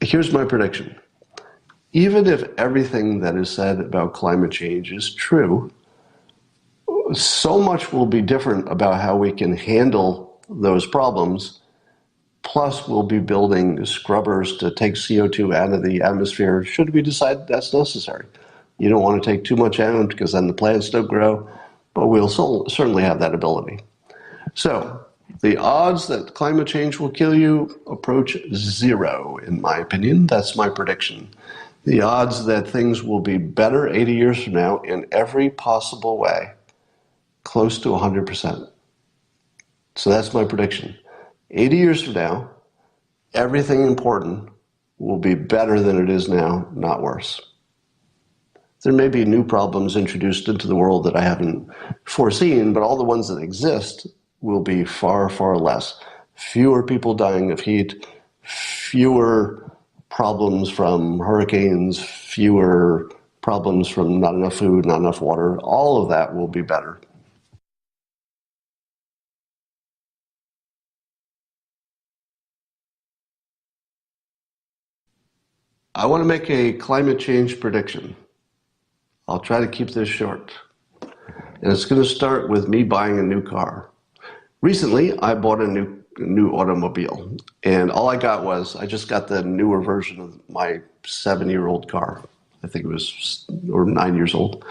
Here's my prediction. Even if everything that is said about climate change is true, so much will be different about how we can handle those problems. Plus, we'll be building scrubbers to take CO2 out of the atmosphere should we decide that's necessary. You don't want to take too much out because then the plants don't grow, but we'll certainly have that ability. So, the odds that climate change will kill you approach 0, in my opinion. That's my prediction. The odds that things will be better 80 years from now in every possible way, close to 100%. So that's my prediction. 80 years from now, everything important will be better than it is now, not worse. There may be new problems introduced into the world that I haven't foreseen, but all the ones that exist will be far, far less. Fewer people dying of heat, fewer problems from hurricanes, fewer problems from not enough food, not enough water. All of that will be better. I want to make a climate change prediction. I'll try to keep this short. And it's going to start with me buying a new car. Recently, I bought a new automobile. And all I got was, I just got the newer version of my 7-year-old car. I think it was, or 9 years old.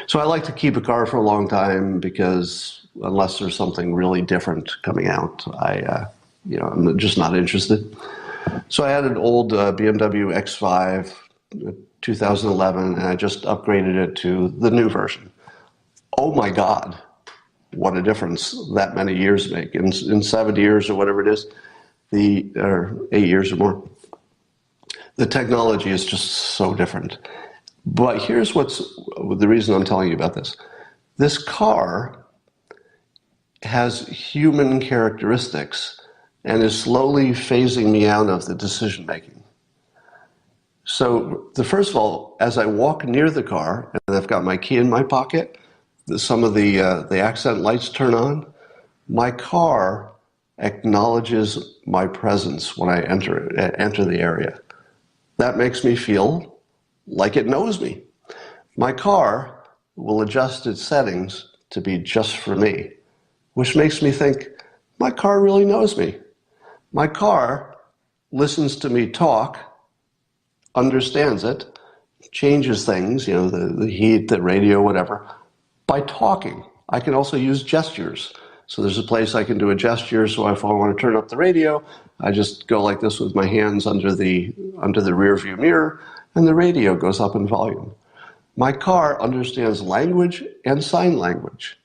So I like to keep a car for a long time because unless there's something really different coming out, I'm just not interested. So I had an old BMW X5, 2011, and I just upgraded it to the new version. Oh my God, what a difference that many years make. In 7 years or whatever it is, or 8 years or more, the technology is just so different. But here's the reason I'm telling you about this. This car has human characteristics and is slowly phasing me out of the decision making. So first of all, as I walk near the car, and I've got my key in my pocket, some of the accent lights turn on, my car acknowledges my presence when I enter the area. That makes me feel like it knows me. My car will adjust its settings to be just for me, which makes me think, my car really knows me. My car listens to me talk, understands it, changes things, the heat, the radio, whatever, by talking. I can also use gestures. So there's a place I can do a gesture. So if I want to turn up the radio, I just go like this with my hands under the rear view mirror, and the radio goes up in volume. My car understands language and sign language.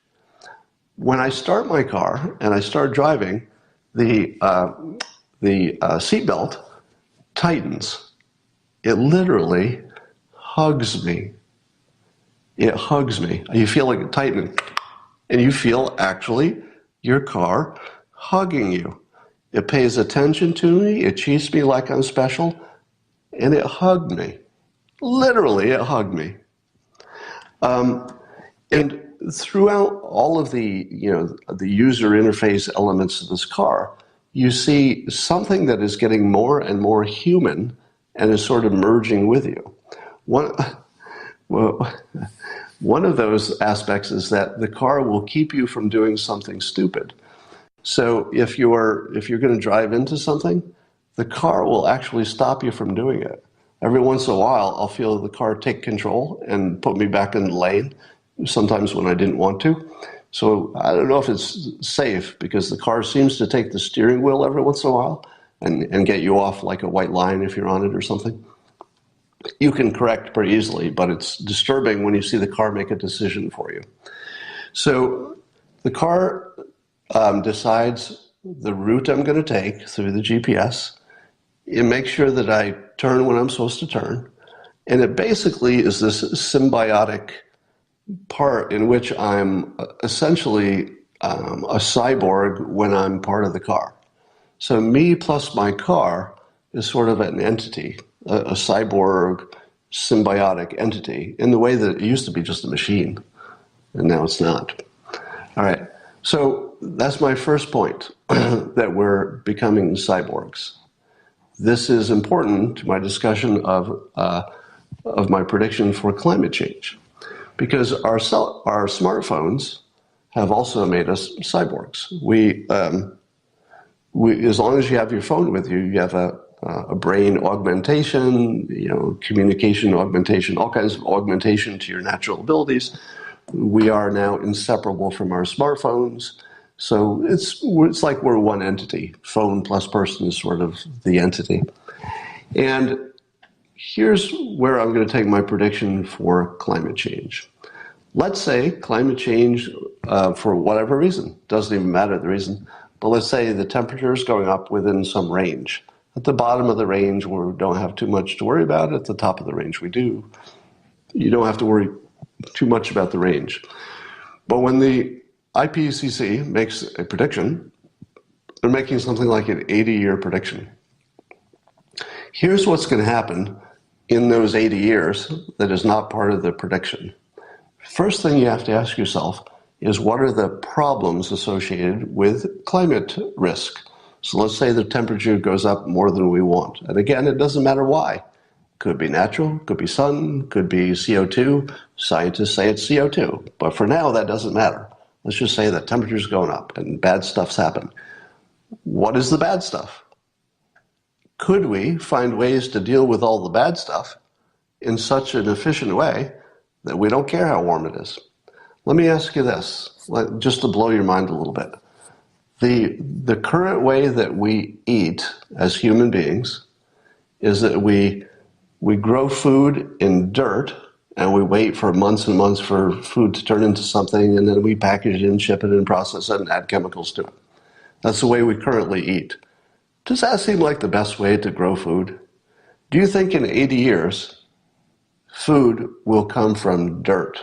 When I start my car and I start driving, the seatbelt tightens. It literally hugs me. It hugs me. You feel like it tightening. And you feel actually your car hugging you. It pays attention to me. It treats me like I'm special. And it hugged me. Literally, it hugged me. And throughout all of the user interface elements of this car, you see something that is getting more and more human and is sort of merging with you. One of those aspects is that the car will keep you from doing something stupid. So if you're going to drive into something, the car will actually stop you from doing it. Every once in a while, I'll feel the car take control and put me back in the lane, sometimes when I didn't want to. So I don't know if it's safe because the car seems to take the steering wheel every once in a while and get you off like a white line if you're on it or something. You can correct pretty easily, but it's disturbing when you see the car make a decision for you. So the car decides the route I'm going to take through the GPS. It makes sure that I turn when I'm supposed to turn. And it basically is this symbiotic part in which I'm essentially a cyborg when I'm part of the car. So me plus my car is sort of an entity, a cyborg symbiotic entity, in the way that it used to be just a machine, and now it's not. All right, so that's my first point, that we're becoming cyborgs. this is important to my discussion of my prediction for climate change, because our smartphones have also made us cyborgs. As long as you have your phone with you, you have a brain augmentation, communication augmentation, all kinds of augmentation to your natural abilities. We are now inseparable from our smartphones. So it's like we're one entity. Phone plus person is sort of the entity. And here's where I'm going to take my prediction for climate change. Let's say climate change, for whatever reason, doesn't even matter the reason, but let's say the temperature is going up within some range. At the bottom of the range, we don't have too much to worry about. At the top of the range, we do. You don't have to worry too much about the range. But when the IPCC makes a prediction, they're making something like an 80-year prediction. Here's what's going to happen in those 80 years that is not part of the prediction. First thing you have to ask yourself is, what are the problems associated with climate risk? So let's say the temperature goes up more than we want. And again, it doesn't matter why. Could be natural, could be sun, could be CO2. Scientists say it's CO2. But for now, that doesn't matter. Let's just say that temperature's going up and bad stuff's happened. What is the bad stuff? Could we find ways to deal with all the bad stuff in such an efficient way that we don't care how warm it is? Let me ask you this, just to blow your mind a little bit. The current way that we eat as human beings is that we grow food in dirt and we wait for months and months for food to turn into something, and then we package it and ship it and process it and add chemicals to it. That's the way we currently eat. Does that seem like the best way to grow food? Do you think in 80 years, food will come from dirt?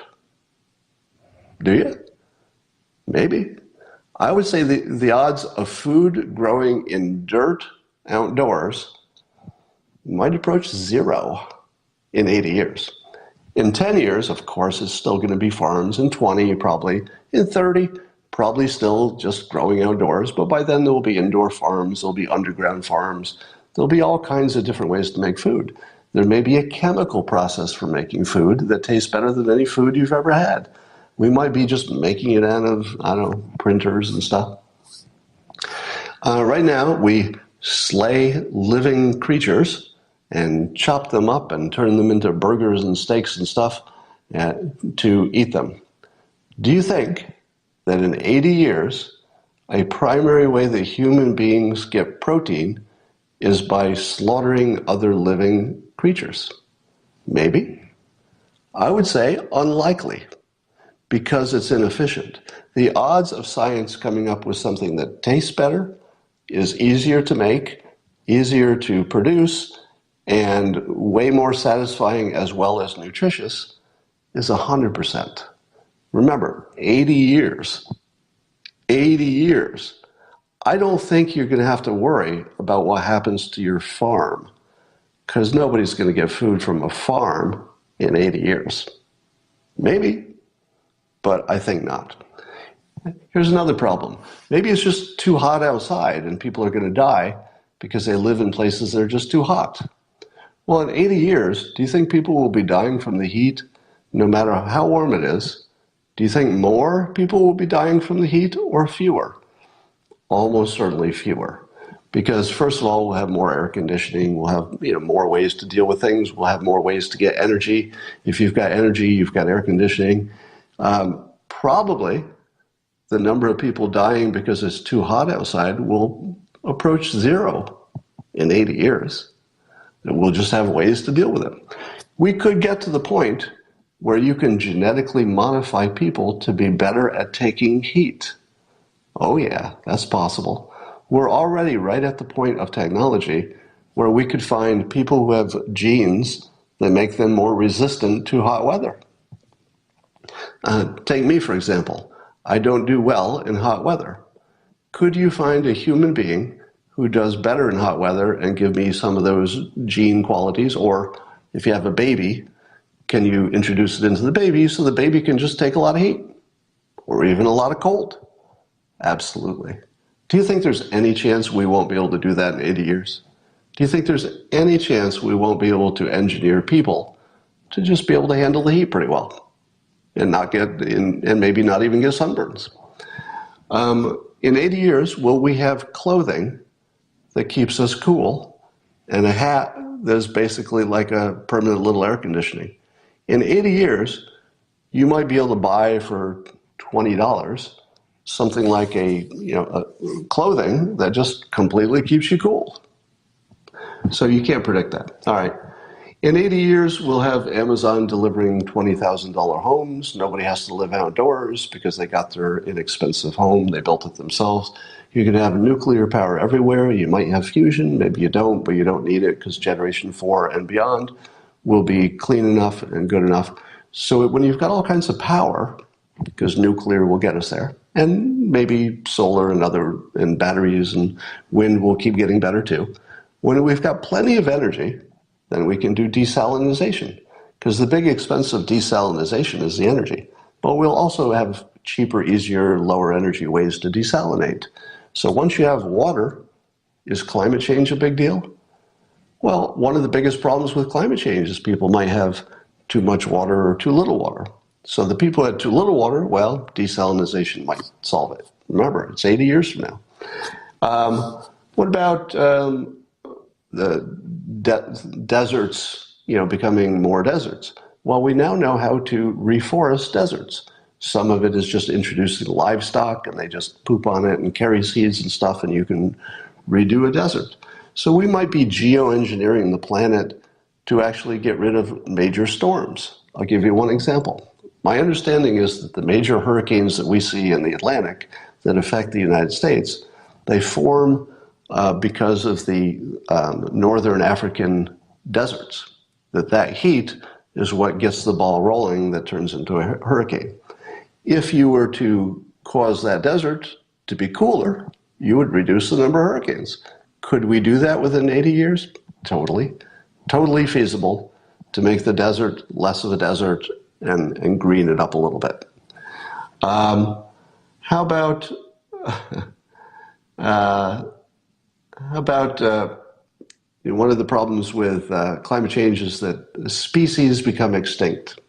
Do you? Maybe. I would say the odds of food growing in dirt outdoors might approach 0 in 80 years. In 10 years, of course, it's still going to be farms. In 20, probably. In 30, probably still just growing outdoors. But by then, there will be indoor farms. There'll be underground farms. There'll be all kinds of different ways to make food. There may be a chemical process for making food that tastes better than any food you've ever had. We might be just making it out of, printers and stuff. Right now, we slay living creatures and chop them up and turn them into burgers and steaks and stuff to eat them. Do you think that in 80 years, a primary way that human beings get protein is by slaughtering other living creatures? Maybe. I would say unlikely, because it's inefficient. The odds of science coming up with something that tastes better, is easier to make, easier to produce, and way more satisfying as well as nutritious is 100%. Remember, 80 years. 80 years. I don't think you're going to have to worry about what happens to your farm, because nobody's going to get food from a farm in 80 years. Maybe, but I think not. Here's another problem. Maybe it's just too hot outside and people are going to die because they live in places that are just too hot. Well, in 80 years, do you think people will be dying from the heat no matter how warm it is? Do you think more people will be dying from the heat or fewer? Almost certainly fewer. Because first of all, we'll have more air conditioning, we'll have more ways to deal with things, we'll have more ways to get energy. If you've got energy, you've got air conditioning. Probably the number of people dying because it's too hot outside will approach 0 in 80 years. And we'll just have ways to deal with it. We could get to the point where you can genetically modify people to be better at taking heat. Oh yeah, that's possible. We're already right at the point of technology where we could find people who have genes that make them more resistant to hot weather. Take me, for example. I don't do well in hot weather. Could you find a human being who does better in hot weather and give me some of those gene qualities? Or if you have a baby, can you introduce it into the baby so the baby can just take a lot of heat or even a lot of cold? Absolutely. Do you think there's any chance we won't be able to do that in 80 years? Do you think there's any chance we won't be able to engineer people to just be able to handle the heat pretty well and not get in, and maybe not even get sunburns? In 80 years, will we have clothing that keeps us cool and a hat that's basically like a permanent little air conditioning? In 80 years, you might be able to buy for $20 something like a clothing that just completely keeps you cool. So you can't predict that. All right. In 80 years, we'll have Amazon delivering $20,000 homes. Nobody has to live outdoors because they got their inexpensive home. They built it themselves. You can have nuclear power everywhere. You might have fusion. Maybe you don't, but you don't need it because Generation 4 and beyond will be clean enough and good enough. So when you've got all kinds of power, because nuclear will get us there, and maybe solar and batteries and wind will keep getting better too. When we've got plenty of energy, then we can do desalinization, because the big expense of desalinization is the energy. But we'll also have cheaper, easier, lower energy ways to desalinate. So once you have water, is climate change a big deal? Well, one of the biggest problems with climate change is people might have too much water or too little water. So the people who had too little water, well, desalinization might solve it. Remember, it's 80 years from now. What about the deserts, becoming more deserts? Well, we now know how to reforest deserts. Some of it is just introducing livestock and they just poop on it and carry seeds and stuff, and you can redo a desert. So we might be geoengineering the planet to actually get rid of major storms. I'll give you one example. My understanding is that the major hurricanes that we see in the Atlantic that affect the United States, they form because of the northern African deserts. That heat is what gets the ball rolling that turns into a hurricane. If you were to cause that desert to be cooler, you would reduce the number of hurricanes. Could we do that within 80 years? Totally. Totally feasible to make the desert less of a desert and green it up a little bit. How about one of the problems with climate change is that species become extinct.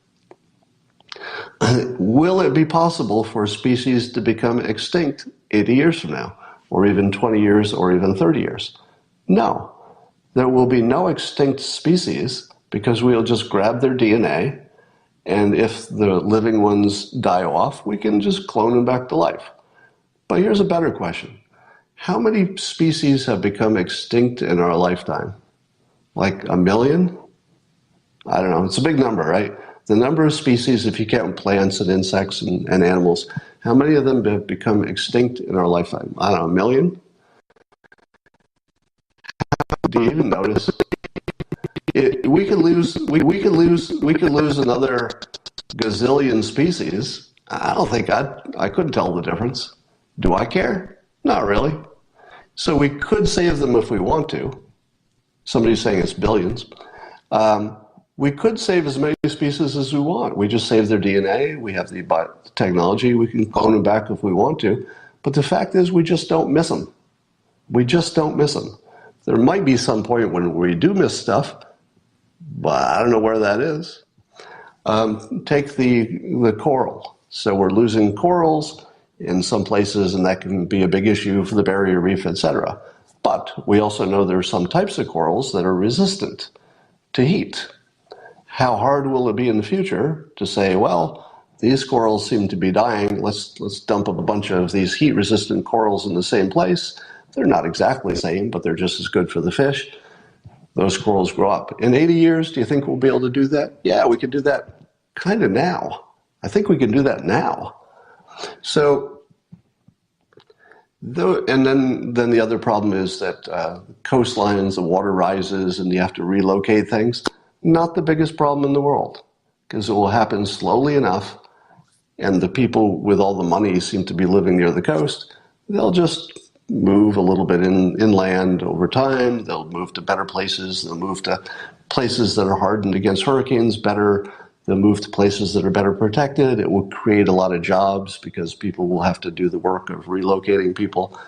Will it be possible for species to become extinct 80 years from now, or even 20 years, or even 30 years? No. There will be no extinct species because we'll just grab their DNA, and if the living ones die off, we can just clone them back to life. But here's a better question. How many species have become extinct in our lifetime? Like 1 million? I don't know. It's a big number, right? The number of species, if you count plants and insects and animals, how many of them have become extinct in our lifetime? I don't know, 1 million? Do you even notice? We could lose another gazillion species. I don't think I couldn't tell the difference. Do I care? Not really. So we could save them if we want to. Somebody's saying it's billions. We could save as many species as we want. We just save their DNA. We have the technology. We can clone them back if we want to. But the fact is, we just don't miss them. We just don't miss them. There might be some point when we do miss stuff, but I don't know where that is. Take the coral. So we're losing corals in some places, and that can be a big issue for the barrier reef, etc. But we also know there are some types of corals that are resistant to heat. How hard will it be in the future to say, well, these corals seem to be dying, let's dump a bunch of these heat-resistant corals in the same place. They're not exactly the same, but they're just as good for the fish. Those corals grow up. In 80 years, do you think we'll be able to do that? Yeah, we could do that kind of now. I think we can do that now. So, and then the other problem is that coastlines, the water rises, and you have to relocate things. Not the biggest problem in the world, because it will happen slowly enough, and the people with all the money seem to be living near the coast. They'll just move a little bit inland over time. They'll move to better places. They'll move to places that are hardened against hurricanes better. They'll move to places that are better protected. It will create a lot of jobs because people will have to do the work of relocating people.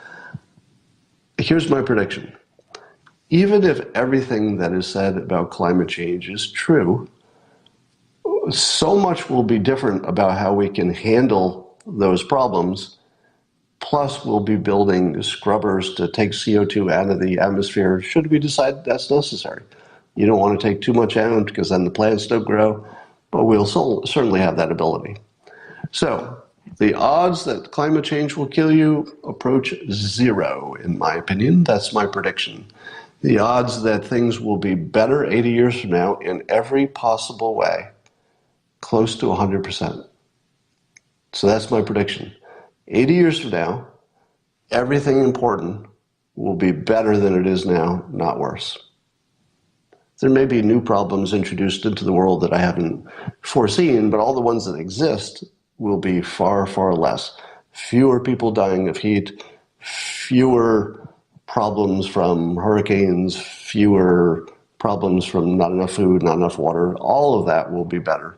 Here's my prediction. even if everything that is said about climate change is true, so much will be different about how we can handle those problems. Plus, we'll be building scrubbers to take CO2 out of the atmosphere should we decide that's necessary. You don't want to take too much out because then the plants don't grow, but we'll certainly have that ability. So, the odds that climate change will kill you approach zero, in my opinion. That's my prediction. The odds that things will be better 80 years from now in every possible way, close to 100%. So that's my prediction. 80 years from now, everything important will be better than it is now, not worse. There may be new problems introduced into the world that I haven't foreseen, but all the ones that exist will be far, far less. Fewer people dying of heat, fewer problems from hurricanes, fewer problems from not enough food, not enough water. All of that will be better.